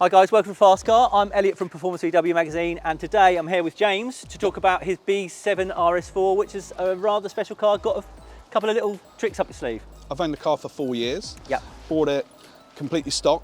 Hi guys, welcome to Fast Car. I'm Elliot from Performance VW magazine, and today I'm here with James to talk about his B7 RS4, which is a rather special car. Got a couple of little tricks up your sleeve. I've owned the car for 4 years. Yep. Bought it completely stock,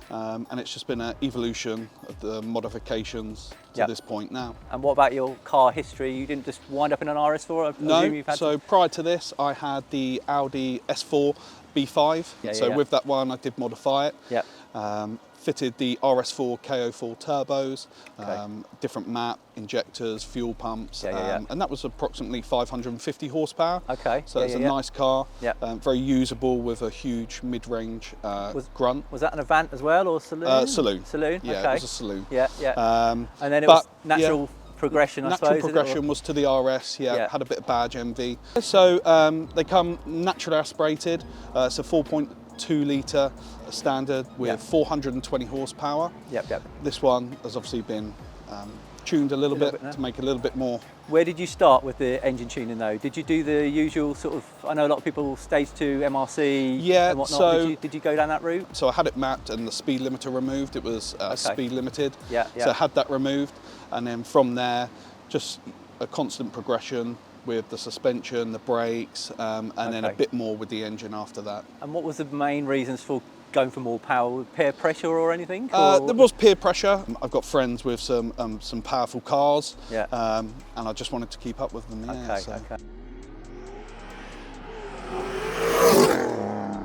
and it's just been an evolution of the modifications to this point now. And what about your car history? You didn't just wind up in an RS4? No, so prior to this I had the Audi S4 B5, with that one I did modify it. Yep. Fitted the RS4 KO4 turbos, different map, injectors, fuel pumps, and that was approximately 550 horsepower. Okay. So it's a nice car, Yep. Very usable with a huge mid-range grunt. Was that an Avant as well, or saloon? Saloon. Saloon, Yeah, okay. it was a saloon. Yeah, yeah. And then it was natural progression, I suppose. Natural progression was to the RS, had a bit of badge MV. So they come naturally aspirated, it's a 4.2 litre standard with 420 horsepower. Yep. This one has obviously been tuned a little bit to make a little bit more. Where did you start with the engine tuning though? Did you do the usual sort of, I know a lot of people stage 2 MRC and whatnot, so did you go down that route? So I had it mapped and the speed limiter removed. It was speed limited, so I had that removed, and then from there just a constant progression with the suspension, the brakes, and then a bit more with the engine after that. And what was the main reasons for going for more power? Peer pressure or anything? There was peer pressure. I've got friends with some powerful cars, and I just wanted to keep up with them.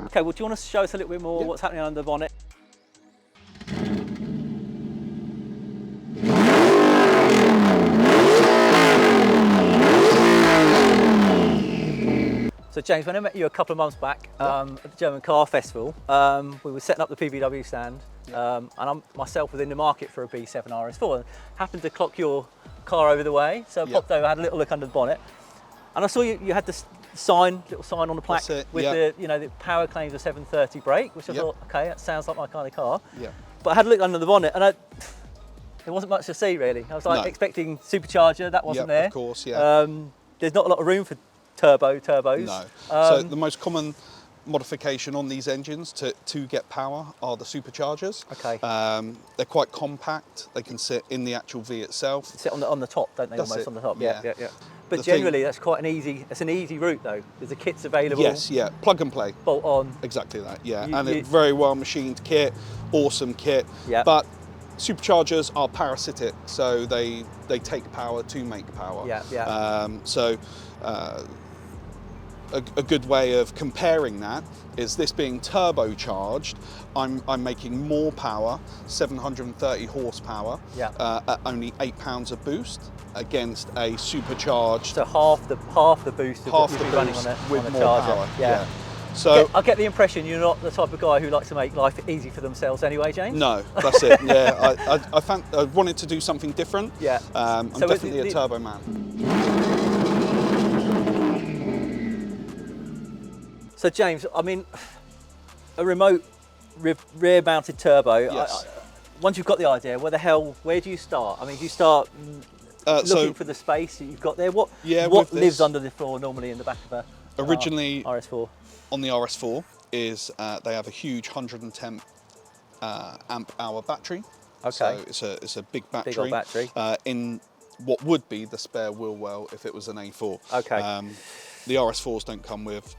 Okay, well, do you want to show us a little bit more what's happening under the bonnet? So James, when I met you a couple of months back at the German Car Festival, we were setting up the PVW stand, and I'm myself within the market for a B7 RS4. And happened to clock your car over the way, so I popped over, had a little look under the bonnet, and I saw you had this little sign on the plaque with the power claims of 730 brake, which I thought, okay, that sounds like my kind of car. But I had a look under the bonnet, and there wasn't much to see really. I was like expecting supercharger, that wasn't there. Of course, there's not a lot of room for turbos. No. So the most common modification on these engines to get power are the superchargers. Okay. They're quite compact. They can sit in the actual V itself. Sit on the top, don't they? That's almost it. On the top. Yeah. But generally, that's quite an easy route though. There's the kits available. Yes, plug and play. Bolt on. Exactly that. And a very well machined kit, awesome kit. Yeah. But superchargers are parasitic, so they take power to make power. A good way of comparing that is this being turbocharged. I'm making more power, 730 horsepower, at only 8 pounds of boost against a supercharged. So half the boost of what you'd be running on a more charger. Power. Yeah. So I get the impression you're not the type of guy who likes to make life easy for themselves anyway, James. No, that's it. I wanted to do something different. I'm so definitely a turbo man. So James, I mean, a remote rear-mounted turbo. Once you've got the idea, where do you start? I mean, do you start looking for the space that you've got there? What lives under the floor normally in the back of a originally RS4? On the RS4 is they have a huge 110 amp hour battery. Okay. So it's a big battery. Big old battery. In what would be the spare wheel well if it was an A4. Okay. The RS4s don't come with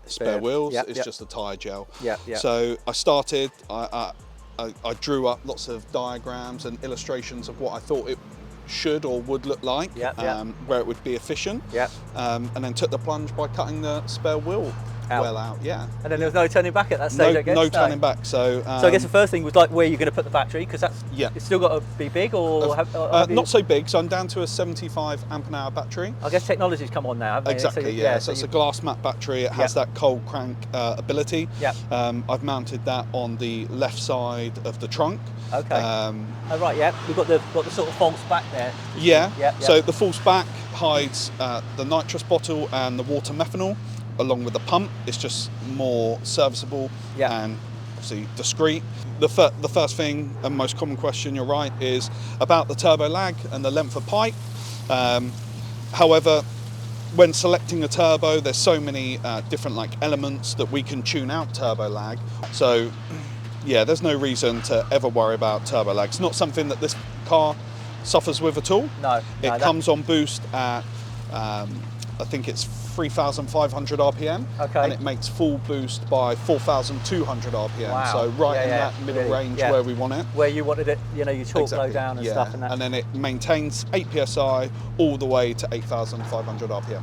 spare wheels. It's just a tyre gel. So I started. I drew up lots of diagrams and illustrations of what I thought it should or would look like, where it would be efficient. And then took the plunge by cutting the spare wheel well out. And then there was no turning back at that stage, I guess. No turning back. So I guess the first thing was like where you're going to put the battery, because that's it's still got to be big, or not so big. So I'm down to a 75 amp an hour battery. I guess technology's come on now, haven't they? Exactly. So it's a glass mat battery. It has that cold crank ability. I've mounted that on the left side of the trunk. Okay. Oh right, we've got the sort of false back there. So the false back hides the nitrous bottle and the water methanol, along with the pump. It's just more serviceable and obviously discreet. The first thing and most common question, you're right, is about the turbo lag and the length of pipe. However, when selecting a turbo, there's so many different elements that we can tune out turbo lag. So yeah, there's no reason to ever worry about turbo lag. It's not something that this car suffers with at all. No. It comes on boost at, I think it's 3,500 RPM, Okay. and it makes full boost by 4,200 RPM. Wow. So right in Yeah, that middle really, range where we want it. Where you wanted it, you know, you torque low down and stuff. And then it maintains 8 PSI all the way to 8,500 RPM.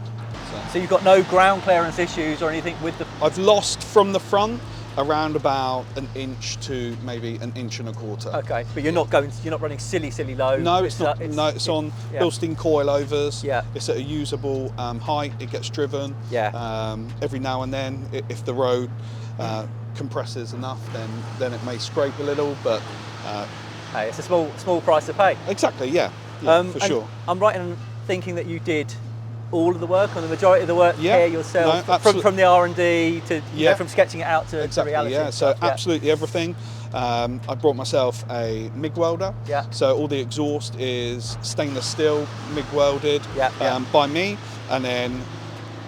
So you've got no ground clearance issues or anything with the... I've lost from the front around about an inch to maybe an inch and a quarter. Okay, but you're not running silly low. No, it's not. It's on Bilstein coilovers. Yeah. It's at a usable height. It gets driven. Yeah. Every now and then, if the road compresses enough, then it may scrape a little. But hey, it's a small price to pay. exactly, yeah, for sure. I'm right in thinking that you did all of the work, or the majority of the work here yourself, from the R&D to you know, from sketching it out to reality. Yeah, so absolutely everything. I brought myself a MIG welder. Yeah. So all the exhaust is stainless steel, MIG welded by me, and then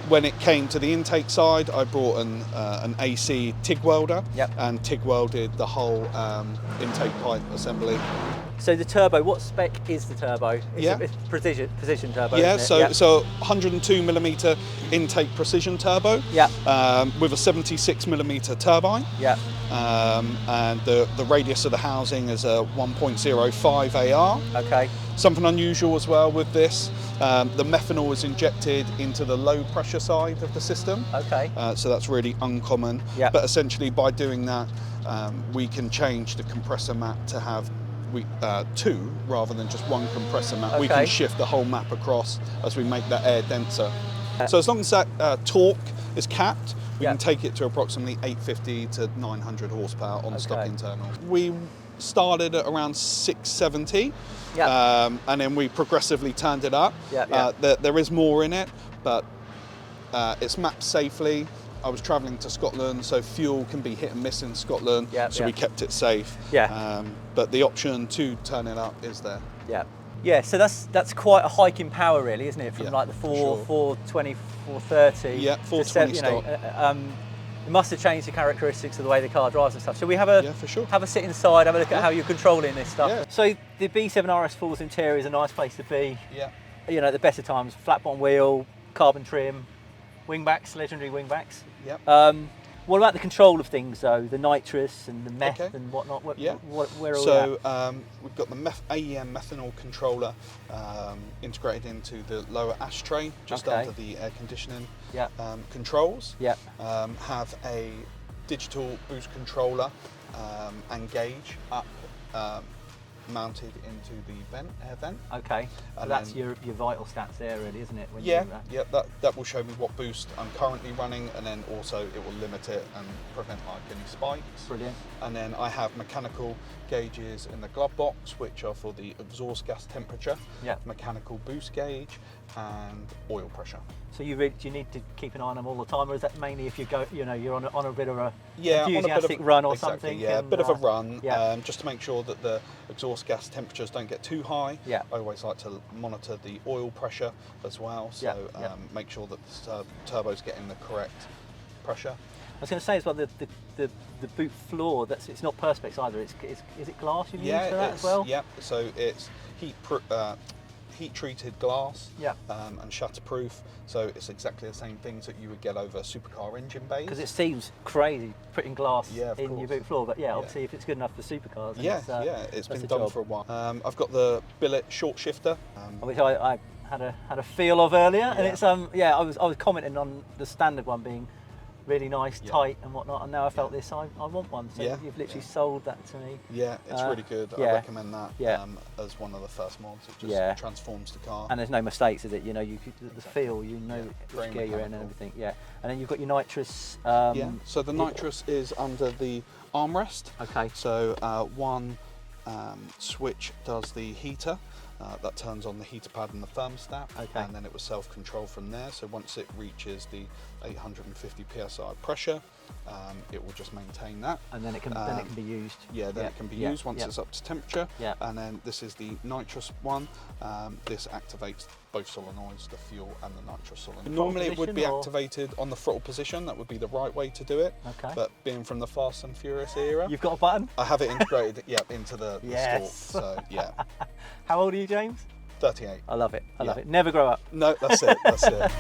when it came to the intake side, I brought an AC TIG welder and TIG welded the whole intake pipe assembly. So the turbo, what spec is the turbo? It's precision turbo. Yeah, isn't it? so 102mm intake precision turbo. With a 76mm turbine. And the radius of the housing is a 1.05 AR. Okay. Something unusual as well with this, the methanol is injected into the low pressure side of the system. Okay. So that's really uncommon. But essentially by doing that, we can change the compressor mat to have two rather than just one compressor mat. We can shift the whole map across as we make that air denser. So as long as that torque is capped, we can take it to approximately 850 to 900 horsepower on stock internal. We started at around 670, and then we progressively turned it up. There is more in it, but it's mapped safely. I was travelling to Scotland, so fuel can be hit and miss in Scotland, so we kept it safe. But the option to turn it up is there. Yeah, so that's quite a hike in power, really, isn't it? From like the 420, 430. Yeah, 420 stock. It must have changed the characteristics of the way the car drives and stuff. So we have a for sure. have a sit inside, have a look at how you're controlling this stuff. So the B7 RS4's interior is a nice place to be. You know, at the best of times, flat bottom wheel, carbon trim, wingbacks, legendary wingbacks. What about the control of things though? The nitrous and the meth and whatnot. Where are we at? We've got the AEM methanol controller integrated into the lower ashtray, just under the air conditioning controls. Have a digital boost controller and gauge up mounted into the air vent. Okay, so that's your vital stats there, really, isn't it? When That will show me what boost I'm currently running, and then also it will limit it and prevent like any spikes. Brilliant. And then I have mechanical gauges in the glove box, which are for the exhaust gas temperature, mechanical boost gauge, and oil pressure. So do you need to keep an eye on them all the time, or is that mainly if you go, you know, you're on a bit of a enthusiastic run or something? Yeah, a bit of a run, just to make sure that the exhaust gas temperatures don't get too high. I always like to monitor the oil pressure as well, so make sure that the turbo's getting the correct pressure. I was going to say as well, the boot floor, it's not Perspex either. Is it glass you've used for that as well? Yeah, so it's heat-treated glass and shutterproof, so it's exactly the same things that you would get over supercar engine bays. Because it seems crazy putting glass in your boot floor, but obviously if it's good enough for supercars, it's been done for a while. I've got the billet short shifter, which I had a feel of earlier, and it's I was commenting on the standard one being really nice, tight and whatnot, and now I felt this, I want one. So you've literally sold that to me. Yeah, it's really good. I recommend that as one of the first mods. It just transforms the car. And there's no mistakes, is it? You know, the feel, you know, which gear you're in and everything. And then you've got your nitrous. So the nitrous is under the armrest. Okay. So one switch does the heater. that turns on the heater pad and the thermostat, Okay. and then it will self-control from there. So once it reaches the 850 psi pressure, it will just maintain that. And then it can be used. Yeah, then it can be used once it's up to temperature. Yeah. And then this is the nitrous one. This activates both solenoids, the fuel and the nitrous solenoid. Normally it would be activated on the throttle position. That would be the right way to do it. Okay. But being from the Fast and Furious era, You've got a button? I have it integrated into the Yes. stalk. So yeah, How old are you, James? 38. I love it. I love Yeah. it. Never grow up. No, that's it. That's it.